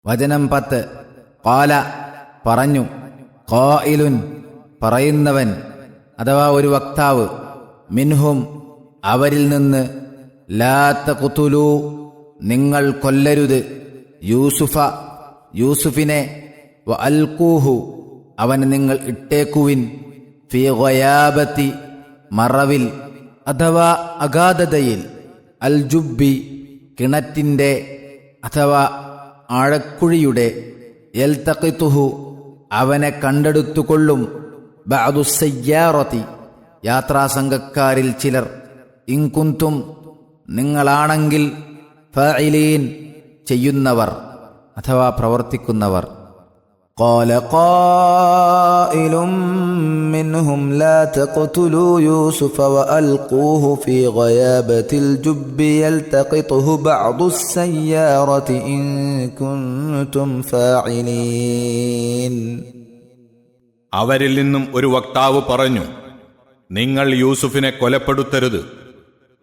വചനം 10. ഖാല പറഞ്ഞു, ഖായിലുൻ പറയുന്നവൻ അഥവാ ഒരു വക്താവ്, മിൻഹും അവരിൽ നിന്ന്, ലാ തഖ്തുലൂ നിങ്ങൾ കൊല്ലരുത്, യൂസുഫിനെ, വഅൽഖൂഹു അവനെ നിങ്ങൾ ഇട്ടേക്കുവിൻ, ഫീ ഗയാബത്തി മറവിൽ അഥവാ അഗാധതയിൽ, അൽ ജുബ്ബി കിണറ്റിൻ്റെ അഥവാ ആഴക്കുഴിയുടെ, യൽതഖിതുഹു അവനെ കണ്ടെടുത്തുകൊള്ളും, ബഅദുസ്സയ്യാറതി യാത്രാസംഘക്കാരിൽ ചിലർ, ഇൻ കുന്തും നിങ്ങളാണെങ്കിൽ, ഫാഇലീൻ ചെയ്യുന്നവർ അഥവാ പ്രവർത്തിക്കുന്നവർ. ഖാല ഖായിലും മിൻഹും ലാ തഖ്തുലൂ യൂസുഫ വഅൽഖൂഹു ഫീ ഗയാബത്തിൽ ജുബ്ബി യൽതഖിതുഹു ബഅദുസ്സയ്യാറതി ഇൻ കുന്തും ഫാഇലീൻ. അവരിൽ നിന്നും ഒരു വക്താവ് പറഞ്ഞു, നിങ്ങൾ യൂസുഫിനെ കൊലപ്പെടുത്തരുത്,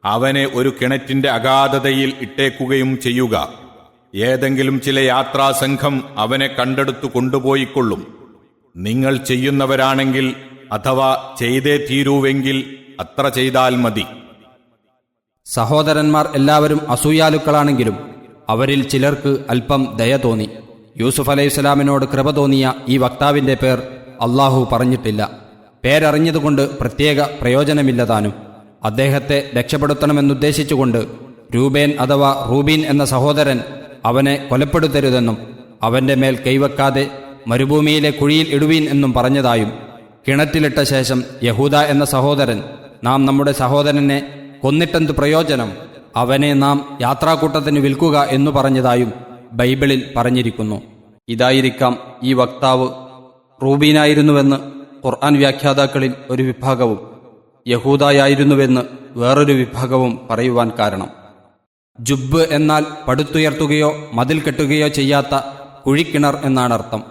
അവനെ ഒരു കിണറ്റിന്റെ അഗാധതയിൽ ഇട്ടേക്കുകയും ചെയ്യുക. ഏതെങ്കിലും ചില യാത്രാസംഘം അവനെ കണ്ടെടുത്തു കൊണ്ടുപോയിക്കൊള്ളും. നിങ്ങൾ ചെയ്യുന്നവരാണെങ്കിൽ അഥവാ ചെയ്തേ തീരൂവെങ്കിൽ അത്ര ചെയ്താൽ മതി. സഹോദരന്മാർ എല്ലാവരും അസൂയാലുക്കളാണെങ്കിലും അവരിൽ ചിലർക്ക് അല്പം ദയ തോന്നി. യൂസുഫ് അലൈഹിസ്സലാമിനോട് കൃപ തോന്നിയ ഈ വക്താവിന്റെ പേർ അള്ളാഹു പറഞ്ഞിട്ടില്ല. പേരറിഞ്ഞതുകൊണ്ട് പ്രത്യേക പ്രയോജനമില്ലതാനും. അദ്ദേഹത്തെ രക്ഷപ്പെടുത്തണമെന്നുദ്ദേശിച്ചുകൊണ്ട് രൂബേൻ അഥവാ റൂബീൻ എന്ന സഹോദരൻ അവനെ കൊലപ്പെടുത്തരുതെന്നും അവന്റെ മേൽ കൈവെക്കാതെ മരുഭൂമിയിലെ കുഴിയിൽ ഇടുവീൻ എന്നും പറഞ്ഞതായും, കിണറ്റിലിട്ട ശേഷം യഹൂദ എന്ന സഹോദരൻ, നാം നമ്മുടെ സഹോദരനെ കൊന്നിട്ടെന്ത് പ്രയോജനം, അവനെ നാം യാത്രാക്കൂട്ടത്തിന് വിൽക്കുക എന്നു പറഞ്ഞതായും ബൈബിളിൽ പറഞ്ഞിരിക്കുന്നു. ഇതായിരിക്കാം ഈ വക്താവ് റൂബീനായിരുന്നുവെന്ന് ഖുർആൻ വ്യാഖ്യാതാക്കളിൽ ഒരു വിഭാഗവും യഹൂദായായിരുന്നുവെന്ന് വേറൊരു വിഭാഗവും പറയുവാൻ കാരണം. ജുബ്ബ് എന്നാൽ പടുത്തുയർത്തുകയോ മതിൽ കെട്ടുകയോ ചെയ്യാത്ത കുഴിക്കിണർ എന്നാണർത്ഥം.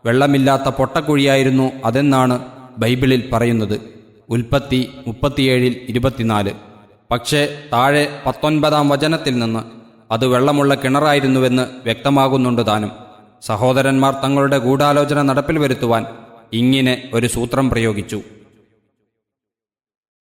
വെള്ളമില്ലാത്ത പൊട്ടക്കുഴിയായിരുന്നു അതെന്നാണ് ബൈബിളിൽ പറയുന്നത്. ഉൽപ്പത്തി 37:24. പക്ഷേ താഴെ 19-ാം വചനത്തിൽ നിന്ന് അത് വെള്ളമുള്ള കിണറായിരുന്നുവെന്ന് വ്യക്തമാകുന്നുണ്ട് താനും. സഹോദരന്മാർ തങ്ങളുടെ ഗൂഢാലോചന നടപ്പിൽ വരുത്തുവാൻ ഇങ്ങനെ ഒരു സൂത്രം പ്രയോഗിച്ചു.